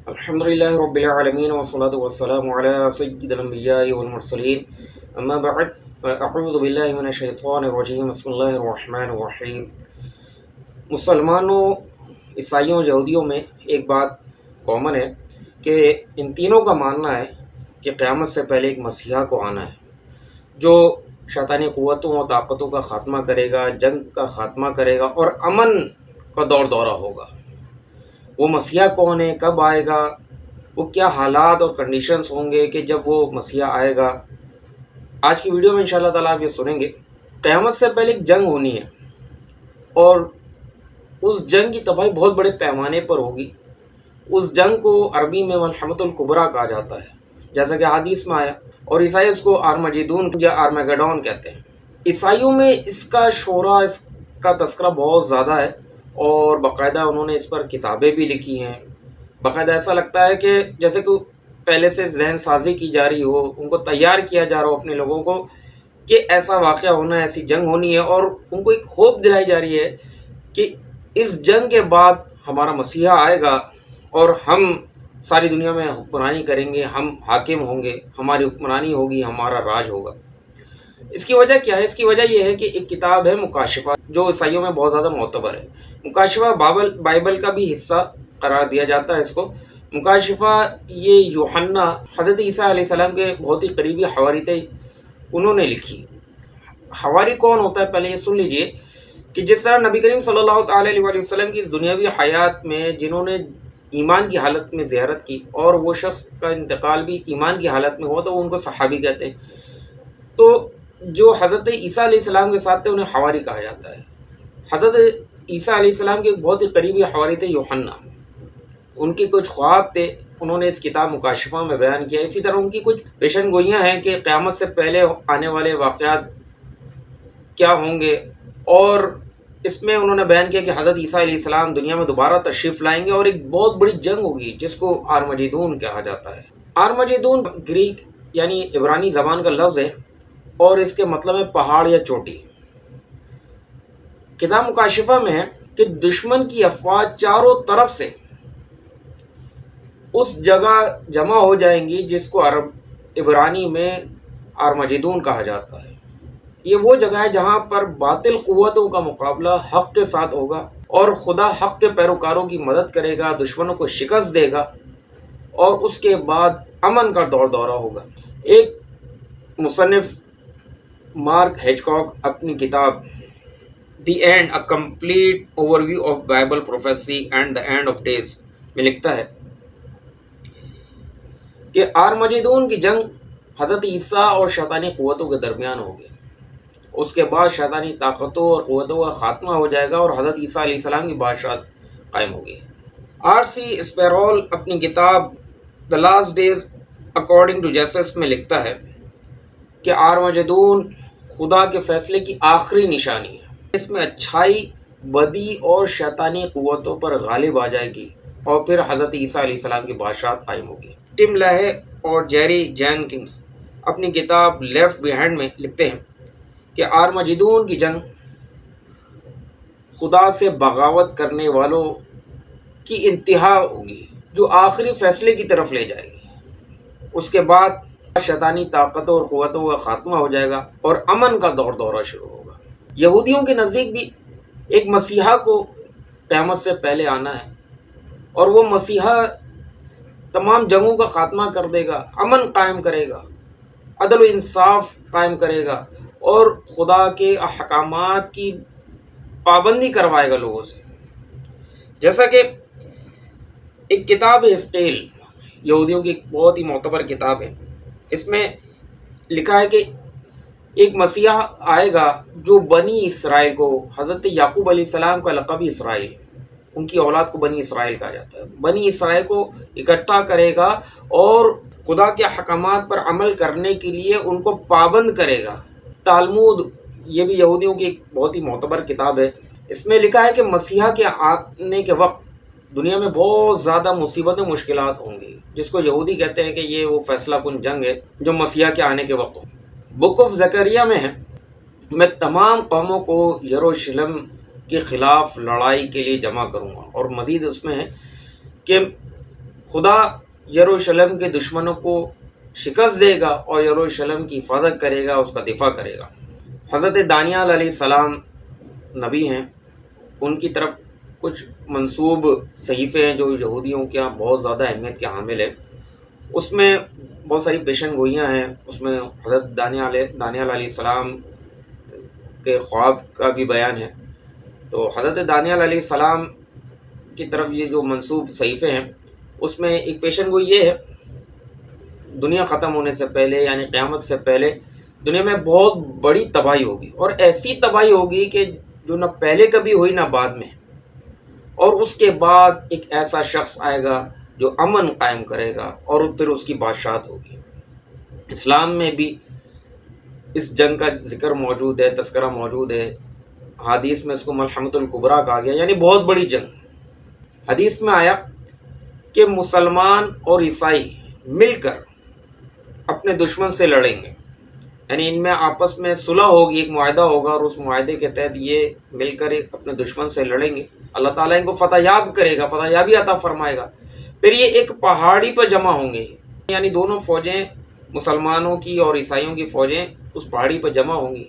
الحمد لله رب العالمين والصلاة والسلام على سيد الأنبياء والمرسلين أما بعد أعوذ بالله من الشيطان الرجيم بسم الله الرحمن الرحیم۔ مسلمانوں، عیسائیوں، یہودیوں میں ایک بات کامن ہے کہ ان تینوں کا ماننا ہے کہ قیامت سے پہلے ایک مسیحا کو آنا ہے جو شیطانی قوتوں اور طاقتوں کا خاتمہ کرے گا، جنگ کا خاتمہ کرے گا اور امن کا دورہ ہوگا۔ وہ مسیحا کون ہے، کب آئے گا، وہ کیا حالات اور کنڈیشنز ہوں گے کہ جب وہ مسیحا آئے گا، آج کی ویڈیو میں انشاءاللہ تعالیٰ آپ یہ سنیں گے۔ قیامت سے پہلے ایک جنگ ہونی ہے اور اس جنگ کی تباہی بہت بڑے پیمانے پر ہوگی۔ اس جنگ کو عربی میں ملحمۃ الکبریٰ کہا جاتا ہے، جیسا کہ حدیث میں آیا، اور عیسائی اس کو آرمجیدون یا آرمیگڈون کہتے ہیں۔ عیسائیوں میں اس کا شعرا، اس کا تذکرہ بہت زیادہ ہے اور باقاعدہ انہوں نے اس پر کتابیں بھی لکھی ہیں۔ باقاعدہ ایسا لگتا ہے کہ جیسے کہ پہلے سے ذہن سازی کی جا رہی ہو، ان کو تیار کیا جا رہا ہو اپنے لوگوں کو کہ ایسا واقعہ ہونا ہے، ایسی جنگ ہونی ہے، اور ان کو ایک ہوپ دلائی جا رہی ہے کہ اس جنگ کے بعد ہمارا مسیحا آئے گا اور ہم ساری دنیا میں حکمرانی کریں گے، ہم حاکم ہوں گے، ہماری حکمرانی ہوگی، ہمارا راج ہوگا۔ اس کی وجہ کیا ہے؟ اس کی وجہ یہ ہے کہ ایک کتاب ہے مکاشفہ، جو عیسائیوں میں بہت زیادہ معتبر ہے۔ مکاشفہ بائبل کا بھی حصہ قرار دیا جاتا ہے اس کو۔ مکاشفہ یہ یوحنا، حضرت عیسیٰ علیہ السلام کے بہت ہی قریبی حواری تھے، انہوں نے لکھی۔ حواری کون ہوتا ہے پہلے یہ سن لیجئے کہ جس طرح نبی کریم صلی اللہ تعالیٰ علیہ وسلم کی اس دنیاوی حیات میں جنہوں نے ایمان کی حالت میں زیارت کی اور وہ شخص کا انتقال بھی ایمان کی حالت میں ہوا تو وہ ان کو صحابی کہتے ہیں۔ تو جو حضرت عیسیٰ علیہ السلام کے ساتھ تھے انہیں حواری کہا جاتا ہے۔ حضرت عیسیٰ علیہ السلام کے بہت ہی قریبی حواری تھے یوحنا، ان کے کچھ خواب تھے، انہوں نے اس کتاب مکاشفہ میں بیان کیا۔ اسی طرح ان کی کچھ پیشن گوئیاں ہیں کہ قیامت سے پہلے آنے والے واقعات کیا ہوں گے، اور اس میں انہوں نے بیان کیا کہ حضرت عیسیٰ علیہ السلام دنیا میں دوبارہ تشریف لائیں گے اور ایک بہت بڑی جنگ ہوگی جس کو آرمجیدون کہا جاتا ہے۔ آرمجیدون گریک یعنی عبرانی زبان کا لفظ ہے اور اس کے مطلب ہے پہاڑ یا چوٹی۔ کتاب مکاشفہ میں ہے کہ دشمن کی افواج چاروں طرف سے اس جگہ جمع ہو جائیں گی جس کو عبرانی میں آرمجیدون کہا جاتا ہے۔ یہ وہ جگہ ہے جہاں پر باطل قوتوں کا مقابلہ حق کے ساتھ ہوگا اور خدا حق کے پیروکاروں کی مدد کرے گا، دشمنوں کو شکست دے گا اور اس کے بعد امن کا دورہ ہوگا۔ ایک مصنف مارک ہیچکاک اپنی کتاب the end a complete overview of Bible prophecy and the end of days میں لکھتا ہے کہ آرمجیدون کی جنگ حضرت عیسیٰ اور شیطانی قوتوں کے درمیان ہوگی۔ اس کے بعد شیطانی طاقتوں اور قوتوں کا خاتمہ ہو جائے گا اور حضرت عیسیٰ علیہ السلام کی بادشاہت قائم ہوگی۔ آر سی اسپیرول اپنی کتاب the last days according to justice میں لکھتا ہے کہ آرمجیدون خدا کے فیصلے کی آخری نشانی ہے۔ اس میں اچھائی بدی اور شیطانی قوتوں پر غالب آ جائے گی اور پھر حضرت عیسیٰ علیہ السلام کی بادشاہت قائم ہوگی۔ ٹم لہے اور جیری جینکنز اپنی کتاب لیفٹ بیہائنڈ میں لکھتے ہیں کہ آرمجیدون کی جنگ خدا سے بغاوت کرنے والوں کی انتہا ہوگی جو آخری فیصلے کی طرف لے جائے گی۔ اس کے بعد شیطانی طاقتوں اور قوتوں کا خاتمہ ہو جائے گا اور امن کا دورہ شروع ہوگا۔ یہودیوں کے نزدیک بھی ایک مسیحا کو قیامت سے پہلے آنا ہے اور وہ مسیحا تمام جنگوں کا خاتمہ کر دے گا، امن قائم کرے گا، عدل و انصاف قائم کرے گا اور خدا کے احکامات کی پابندی کروائے گا لوگوں سے۔ جیسا کہ ایک کتاب ہے حزقیل، یہودیوں کی ایک بہت ہی معتبر کتاب ہے، اس میں لکھا ہے کہ ایک مسیحا آئے گا جو بنی اسرائیل کو، حضرت یعقوب علیہ السلام کا لقب اسرائیل، ان کی اولاد کو بنی اسرائیل کہا جاتا ہے، بنی اسرائیل کو اکٹھا کرے گا اور خدا کے احکامات پر عمل کرنے کے لیے ان کو پابند کرے گا۔ تالمود یہ بھی یہودیوں کی ایک بہت ہی معتبر کتاب ہے، اس میں لکھا ہے کہ مسیحا کے آنے کے وقت دنیا میں بہت زیادہ مصیبتیں مشکلات ہوں گی، جس کو یہودی کہتے ہیں کہ یہ وہ فیصلہ کن جنگ ہے جو مسیحا کے آنے کے وقت ہو۔ بک آف زکریا میں ہے، میں تمام قوموں کو یروشلم کے خلاف لڑائی کے لیے جمع کروں گا، اور مزید اس میں ہے کہ خدا یروشلم کے دشمنوں کو شکست دے گا اور یروشلم کی حفاظت کرے گا، اس کا دفاع کرے گا۔ حضرت دانیال علیہ السلام نبی ہیں، ان کی طرف کچھ منسوب صحیفے ہیں جو یہودیوں کے یہاں بہت زیادہ اہمیت کے حامل ہیں۔ اس میں بہت ساری پیشن گوئیاں ہیں، اس میں حضرت دانیال علیہ السلام کے خواب کا بھی بیان ہے۔ تو حضرت دانیال علیہ السلام کی طرف یہ جو منسوب صحیفے ہیں، اس میں ایک پیشن گوئی یہ ہے، دنیا ختم ہونے سے پہلے یعنی قیامت سے پہلے دنیا میں بہت بڑی تباہی ہوگی، اور ایسی تباہی ہوگی کہ جو نہ پہلے کبھی ہوئی نہ بعد میں، اور اس کے بعد ایک ایسا شخص آئے گا جو امن قائم کرے گا اور پھر اس کی بادشاہت ہوگی۔ اسلام میں بھی اس جنگ کا ذکر موجود ہے، تذکرہ موجود ہے۔ حدیث میں اس کو ملحمۃ الکبریٰ کہا گیا، یعنی بہت بڑی جنگ۔ حدیث میں آیا کہ مسلمان اور عیسائی مل کر اپنے دشمن سے لڑیں گے، یعنی ان میں آپس میں صلح ہوگی، ایک معاہدہ ہوگا، اور اس معاہدے کے تحت یہ مل کر اپنے دشمن سے لڑیں گے۔ اللہ تعالیٰ ان کو فتح یاب کرے گا، فتح یابی عطا فرمائے گا۔ پھر یہ ایک پہاڑی پر جمع ہوں گے، یعنی دونوں فوجیں، مسلمانوں کی اور عیسائیوں کی فوجیں اس پہاڑی پر جمع ہوں گی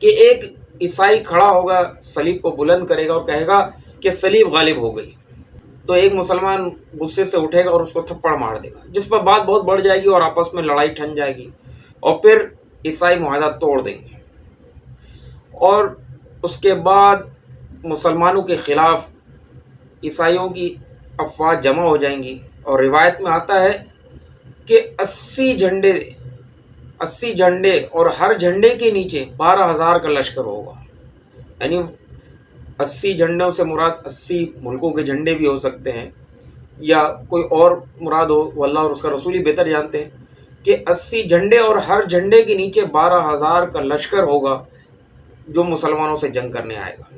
کہ ایک عیسائی کھڑا ہوگا، صلیب کو بلند کرے گا اور کہے گا کہ صلیب غالب ہو گئی، تو ایک مسلمان غصے سے اٹھے گا اور اس کو تھپڑ مار دے گا، جس پر بات بہت بڑھ جائے گی اور آپس میں لڑائی ٹھن جائے گی، اور پھر عیسائی معاہدہ توڑ دیں گے، اور اس کے بعد مسلمانوں کے خلاف عیسائیوں کی افواج جمع ہو جائیں گی۔ اور روایت میں آتا ہے کہ 80 جھنڈے اور ہر جھنڈے کے نیچے 12,000 کا لشکر ہوگا، یعنی 80 جھنڈوں سے مراد 80 ملکوں کے جھنڈے بھی ہو سکتے ہیں، یا کوئی اور مراد ہو، وہ اللہ اور اس کا رسول ہی بہتر جانتے ہیں، کہ 80 جھنڈے اور ہر جھنڈے کے نیچے 12,000 کا لشکر ہوگا جو مسلمانوں سے جنگ کرنے آئے گا۔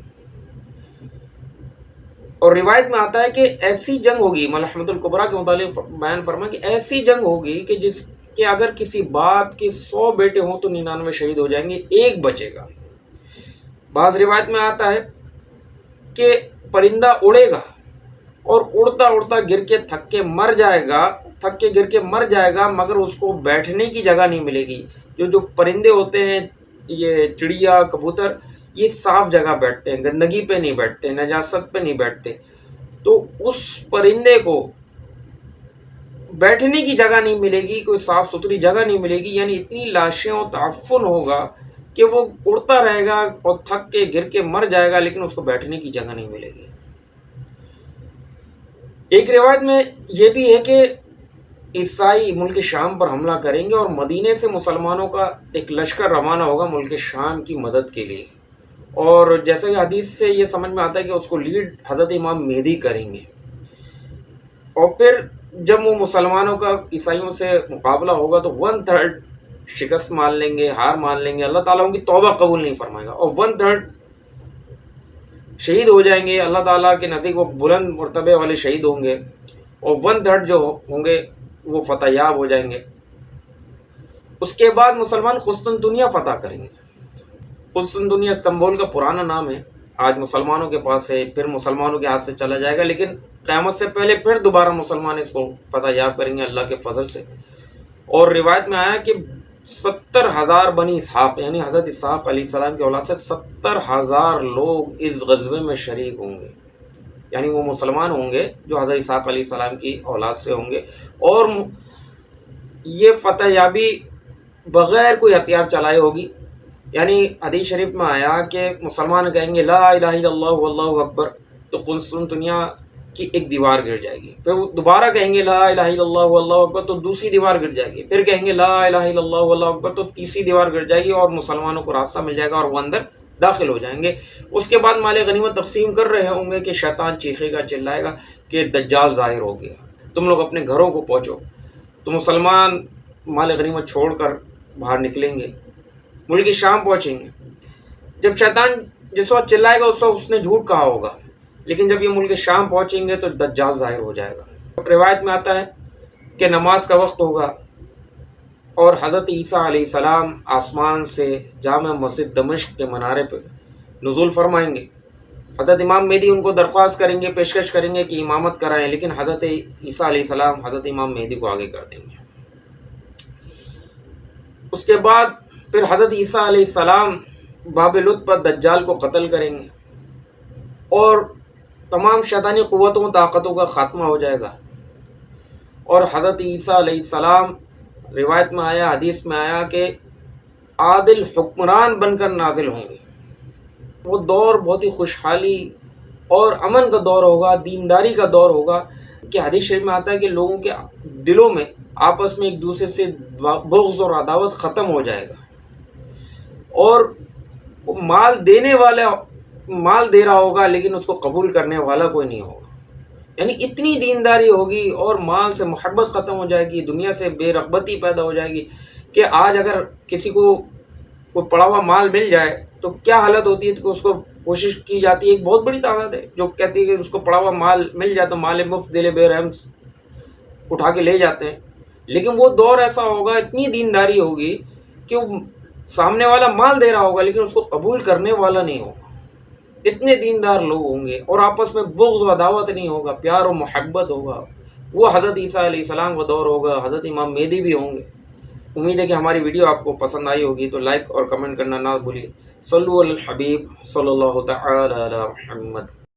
اور روایت میں آتا ہے کہ ایسی جنگ ہوگی، ملحمۃ الکبریٰ کے متعلق بیان فرما کہ ایسی جنگ ہوگی کہ جس کہ اگر کسی باپ کے 100 بیٹے ہوں تو 99 شہید ہو جائیں گے، ایک بچے گا۔ بعض روایت میں آتا ہے کہ پرندہ اڑے گا اور اڑتا اڑتا گر کے تھک کے گر کے مر جائے گا، مگر اس کو بیٹھنے کی جگہ نہیں ملے گی۔ جو پرندے ہوتے ہیں، یہ چڑیا، کبوتر، یہ صاف جگہ بیٹھتے ہیں، گندگی پہ نہیں بیٹھتے، نجاست پہ نہیں بیٹھتے، تو اس پرندے کو بیٹھنے کی جگہ نہیں ملے گی، کوئی صاف ستھری جگہ نہیں ملے گی، یعنی اتنی لاشیں اور تعفن ہوگا کہ وہ اڑتا رہے گا اور تھک کے گر کے مر جائے گا، لیکن اس کو بیٹھنے کی جگہ نہیں ملے گی۔ ایک روایت میں یہ بھی ہے کہ عیسائی ملک شام پر حملہ کریں گے اور مدینے سے مسلمانوں کا ایک لشکر روانہ ہوگا ملک شام کی مدد کے لیے، اور جیسا کہ حدیث سے یہ سمجھ میں آتا ہے کہ اس کو لیڈ حضرت امام مہدی کریں گے، اور پھر جب وہ مسلمانوں کا عیسائیوں سے مقابلہ ہوگا تو 1/3 شکست مان لیں گے، ہار مان لیں گے، اللہ تعالیٰ ان کی توبہ قبول نہیں فرمائے گا، اور 1/3 شہید ہو جائیں گے، اللہ تعالیٰ کے نزدیک وہ بلند مرتبے والے شہید ہوں گے، اور 1/3 جو ہوں گے وہ فتح یاب ہو جائیں گے۔ اس کے بعد مسلمان قسطنطنیہ فتح کریں گے۔ قسطنطنیہ استنبول کا پرانا نام ہے، آج مسلمانوں کے پاس ہے، پھر مسلمانوں کے ہاتھ سے چلا جائے گا، لیکن قیامت سے پہلے پھر دوبارہ مسلمان اس کو فتح یاب کریں گے اللہ کے فضل سے۔ اور روایت میں آیا کہ 70,000 بنی اسحاق، یعنی حضرت اسحاق علیہ السلام کی اولاد سے 70,000 لوگ اس غزوے میں شریک ہوں گے، یعنی وہ مسلمان ہوں گے جو حضرت اسحاق علیہ السلام کی اولاد سے ہوں گے، اور یہ فتح یابی بغیر کوئی ہتھیار چلائے ہوگی۔ یعنی حدیث شریف میں آیا کہ مسلمان کہیں گے لا الہ الا اللہ واللہ اکبر، تو قسطنطنیہ کی ایک دیوار گر جائے گی، پھر وہ دوبارہ کہیں گے لا الہ الا اللہ واللہ اکبر، تو دوسری دیوار گر جائے گی، پھر کہیں گے لا الہ الا اللہ واللہ اکبر، تو تیسری دیوار گر جائے گی، اور مسلمانوں کو راستہ مل جائے گا اور وہ اندر داخل ہو جائیں گے۔ اس کے بعد مال غنیمت تقسیم کر رہے ہوں گے کہ شیطان چیخے گا، چلائے گا کہ دجال ظاہر ہو گیا، تم لوگ اپنے گھروں کو پہنچو، تو مسلمان مال غنیمت چھوڑ کر باہر نکلیں گے، ملک شام پہنچیں گے۔ جب شیطان جس وقت چلائے گا اس وقت اس نے جھوٹ کہا ہوگا، لیکن جب یہ ملک شام پہنچیں گے تو دجال ظاہر ہو جائے گا۔ روایت میں آتا ہے کہ نماز کا وقت ہوگا اور حضرت عیسیٰ علیہ السلام آسمان سے جامع مسجد دمشق کے منارے پہ نزول فرمائیں گے، حضرت امام مہدی ان کو درخواست کریں گے، پیشکش کریں گے کہ امامت کرائیں، لیکن حضرت عیسیٰ علیہ السلام حضرت امام مہدی کو آگے کر دیں گے۔ اس کے بعد پھر حضرت عیسیٰ علیہ السلام باب لطف پر دجال کو قتل کریں گے اور تمام شیطانی قوتوں طاقتوں کا خاتمہ ہو جائے گا، اور حضرت عیسیٰ علیہ السلام روایت میں آیا، حدیث میں آیا کہ عادل حکمران بن کر نازل ہوں گے۔ وہ دور بہت ہی خوشحالی اور امن کا دور ہوگا، دینداری کا دور ہوگا، کہ حدیث شریف میں آتا ہے کہ لوگوں کے دلوں میں آپس میں ایک دوسرے سے بغض اور عداوت ختم ہو جائے گا، اور مال دینے والا مال دے رہا ہوگا لیکن اس کو قبول کرنے والا کوئی نہیں ہوگا۔ یعنی اتنی دینداری ہوگی اور مال سے محبت ختم ہو جائے گی، دنیا سے بے رغبتی پیدا ہو جائے گی، کہ آج اگر کسی کو کوئی پڑا ہوا مال مل جائے تو کیا حالت ہوتی ہے کہ اس کو کوشش کی جاتی ہے، ایک بہت بڑی تعداد ہے جو کہتی ہے کہ اس کو پڑا ہوا مال مل جائے تو مال مفت دل بے رحم اٹھا کے لے جاتے ہیں۔ لیکن وہ دور ایسا ہوگا، اتنی دینداری ہوگی کہ وہ سامنے والا مال دے رہا ہوگا لیکن اس کو قبول کرنے والا نہیں ہوگا۔ اتنے دیندار لوگ ہوں گے اور آپس میں بغض و عداوت نہیں ہوگا، پیار و محبت ہوگا۔ وہ حضرت عیسیٰ علیہ السلام کا دور ہوگا، حضرت امام مہدی بھی ہوں گے۔ امید ہے کہ ہماری ویڈیو آپ کو پسند آئی ہوگی، تو لائک اور کمنٹ کرنا نہ بھولیے۔ صلو علی الحبیب صلی اللہ تعالی علی محمد۔